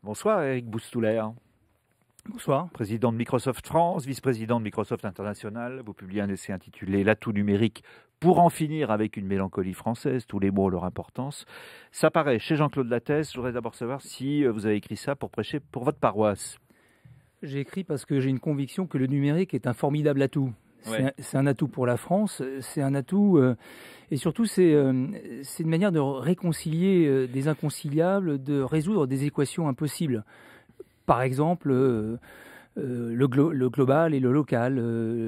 Bonsoir Eric Boustouler. Bonsoir. Président de Microsoft France, vice-président de Microsoft International. Vous publiez un essai intitulé L'atout numérique pour en finir avec une mélancolie française, tous les mots ont leur importance. Ça paraît chez Jean-Claude Lattès. Je voudrais d'abord savoir si vous avez écrit ça pour prêcher pour votre paroisse. J'ai écrit parce que j'ai une conviction que le numérique est un formidable atout. Ouais. C'est un atout pour la France, c'est un atout et surtout c'est une manière de réconcilier des inconciliables, de résoudre des équations impossibles. Par exemple, le global et le local,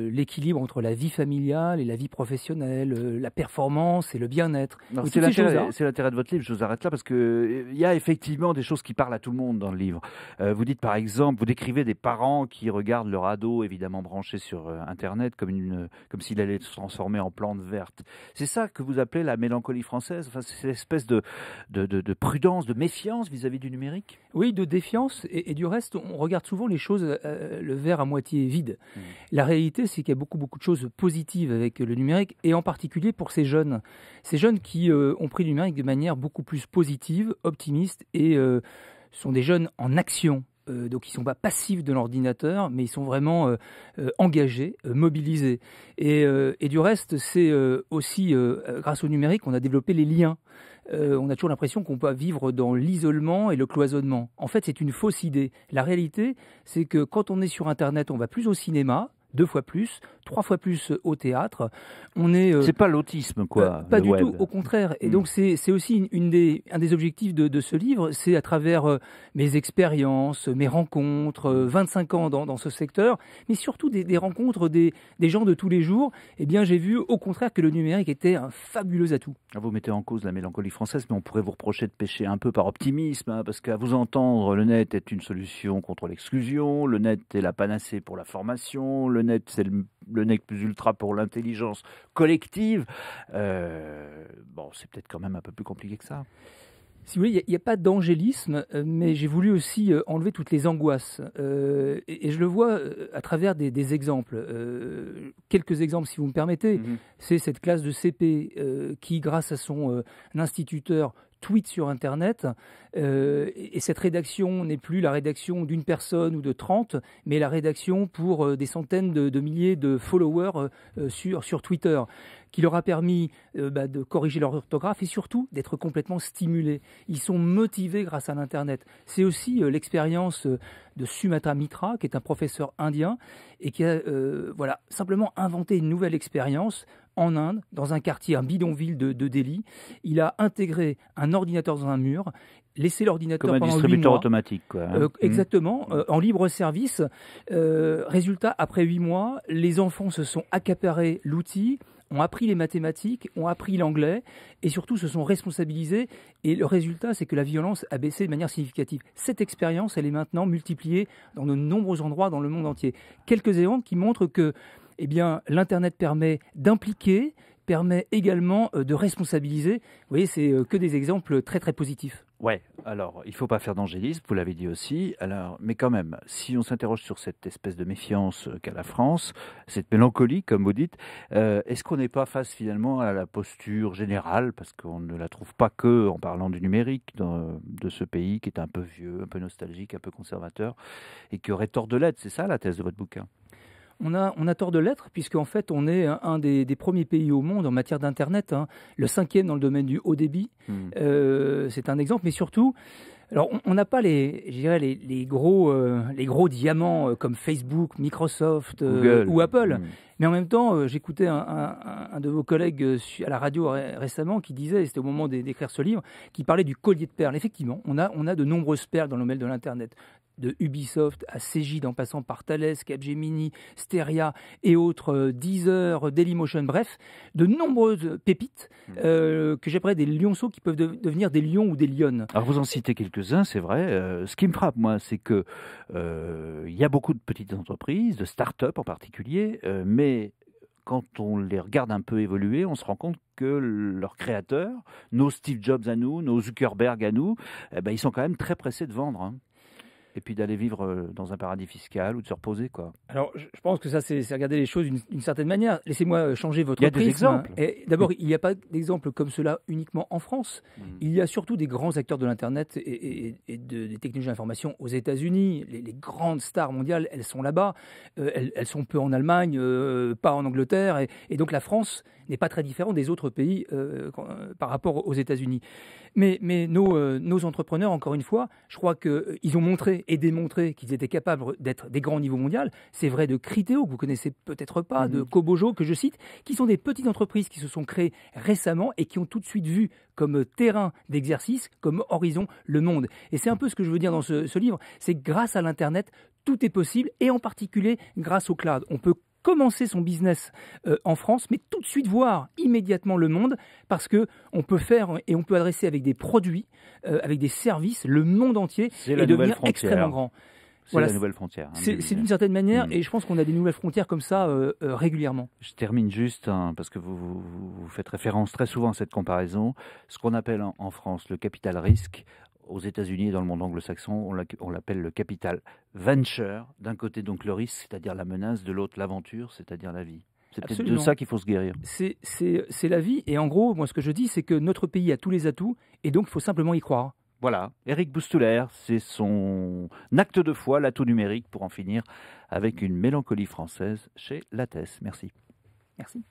l'équilibre entre la vie familiale et la vie professionnelle, la performance et le bien-être. C'est l'intérêt de votre livre, je vous arrête là, parce qu'il y a effectivement des choses qui parlent à tout le monde dans le livre. Vous dites par exemple, vous décrivez des parents qui regardent leur ado évidemment branché sur Internet comme s'il allait se transformer en plante verte. C'est ça que vous appelez la mélancolie française, enfin, c'est cette espèce de prudence, de méfiance vis-à-vis du numérique? Oui, de défiance et du reste, on regarde souvent les choses, le verre à moitié vide. La réalité, c'est qu'il y a beaucoup de choses positives avec le numérique et en particulier pour ces jeunes qui ont pris le numérique de manière beaucoup plus positive, optimiste et sont des jeunes en action. Donc ils ne sont pas passifs de l'ordinateur, mais ils sont vraiment engagés, mobilisés. Et du reste, c'est aussi grâce au numérique qu'on a développé les liens. On a toujours l'impression qu'on peut vivre dans l'isolement et le cloisonnement. En fait, c'est une fausse idée. La réalité, c'est que quand on est sur Internet, on va plus au cinéma, 2 fois plus, 3 fois plus au théâtre. C'est pas l'autisme, quoi. Pas du tout, au contraire. Et donc, c'est aussi un des objectifs de ce livre, c'est à travers mes expériences, mes rencontres, 25 ans dans ce secteur, mais surtout des rencontres des gens de tous les jours. Eh bien, j'ai vu au contraire que le numérique était un fabuleux atout. Vous mettez en cause la mélancolie française, mais on pourrait vous reprocher de pécher un peu par optimisme, hein, parce qu'à vous entendre, le net est une solution contre l'exclusion, le net est la panacée pour la formation, le net c'est le nec plus ultra pour l'intelligence collective. C'est peut-être quand même un peu plus compliqué que ça. Si vous voulez, il n'y a pas d'angélisme, mais j'ai voulu aussi enlever toutes les angoisses. Et je le vois à travers des exemples. Quelques exemples, si vous me permettez. C'est cette classe de CP qui, grâce à son instituteur, tweet sur Internet. Et cette rédaction n'est plus la rédaction d'une personne ou de 30, mais la rédaction pour des centaines de milliers de followers sur Twitter, qui leur a permis de corriger leur orthographe et surtout d'être complètement stimulés. Ils sont motivés grâce à l'Internet. C'est aussi l'expérience de Sumatra Mitra, qui est un professeur indien et qui a simplement inventé une nouvelle expérience en Inde, dans un quartier, un bidonville de Delhi. Il a intégré un ordinateur dans un mur, laissé l'ordinateur pendant 8 mois. Comme un distributeur automatique, quoi. Exactement, en libre service. Résultat, après 8 mois, les enfants se sont accaparés l'outil, ont appris les mathématiques, ont appris l'anglais et surtout se sont responsabilisés. Et le résultat, c'est que la violence a baissé de manière significative. Cette expérience, elle est maintenant multipliée dans de nombreux endroits dans le monde entier. Quelques exemples qui montrent que l'Internet permet d'impliquer, permet également de responsabiliser. Vous voyez, c'est que des exemples très très positifs. Ouais, alors il ne faut pas faire d'angélisme, vous l'avez dit aussi. Alors, mais quand même, si on s'interroge sur cette espèce de méfiance qu'a la France, cette mélancolie, comme vous dites, est-ce qu'on n'est pas face finalement à la posture générale, parce qu'on ne la trouve pas que en parlant du numérique, de ce pays qui est un peu vieux, un peu nostalgique, un peu conservateur, et qui aurait tort de l'être. C'est ça la thèse de votre bouquin? On a tort de l'être, puisqu'en fait, on est un des premiers pays au monde en matière d'Internet, le 5e dans le domaine du haut débit. C'est un exemple, mais surtout, alors on n'a pas les gros diamants comme Facebook, Microsoft ou Apple. Mais en même temps, j'écoutais un de vos collègues à la radio récemment qui disait, et c'était au moment d'écrire ce livre, qui parlait du collier de perles. Effectivement, on a de nombreuses perles dans le domaine de l'Internet. De Ubisoft à Cegid, en passant par Thales, Capgemini, Steria et autres, Deezer, Dailymotion, bref, de nombreuses pépites que j'appellerais des lionceaux qui peuvent devenir des lions ou des lionnes. Alors vous en citez quelques-uns, c'est vrai. Ce qui me frappe, moi, c'est que il y a beaucoup de petites entreprises, de start-up en particulier, mais quand on les regarde un peu évoluer, on se rend compte que leurs créateurs, nos Steve Jobs à nous, nos Zuckerberg à nous, ils sont quand même très pressés de vendre. Et puis d'aller vivre dans un paradis fiscal ou de se reposer, quoi. Alors, je pense que ça, c'est regarder les choses d'une certaine manière. Laissez-moi changer votre prisme. Il y a des exemples. D'abord, il n'y a pas d'exemple comme cela uniquement en France. Il y a surtout des grands acteurs de l'Internet et des technologies d'information aux États-Unis. Les grandes stars mondiales, elles sont là-bas. Elles sont peu en Allemagne, pas en Angleterre. Et donc, la France n'est pas très différente des autres pays par rapport aux États-Unis. Mais nos entrepreneurs, encore une fois, je crois qu'ils ont montré et démontré qu'ils étaient capables d'être des grands niveaux mondiaux. C'est vrai de Criteo, que vous connaissez peut-être pas, de Kobojo, que je cite, qui sont des petites entreprises qui se sont créées récemment et qui ont tout de suite vu comme terrain d'exercice, comme horizon, le monde. Et c'est un peu ce que je veux dire dans ce livre, c'est que grâce à l'Internet, tout est possible, et en particulier grâce au cloud. On peut commencer son business en France, mais tout de suite voir immédiatement le monde, parce que on peut faire et on peut adresser avec des produits, avec des services, le monde entier et devenir extrêmement grand. C'est la nouvelle frontière. C'est d'une certaine manière, et je pense qu'on a des nouvelles frontières comme ça régulièrement. Je termine juste, parce que vous faites référence très souvent à cette comparaison. Ce qu'on appelle en France le capital risque, aux États-Unis et dans le monde anglo-saxon, on l'appelle le capital venture. D'un côté, donc, le risque, c'est-à-dire la menace, de l'autre, l'aventure, c'est-à-dire la vie. C'est peut-être de ça qu'il faut se guérir. C'est la vie. Et en gros, moi, ce que je dis, c'est que notre pays a tous les atouts et donc il faut simplement y croire. Voilà, Éric Boustouler, c'est son acte de foi, l'atout numérique, pour en finir avec une mélancolie française chez Lattès. Merci. Merci.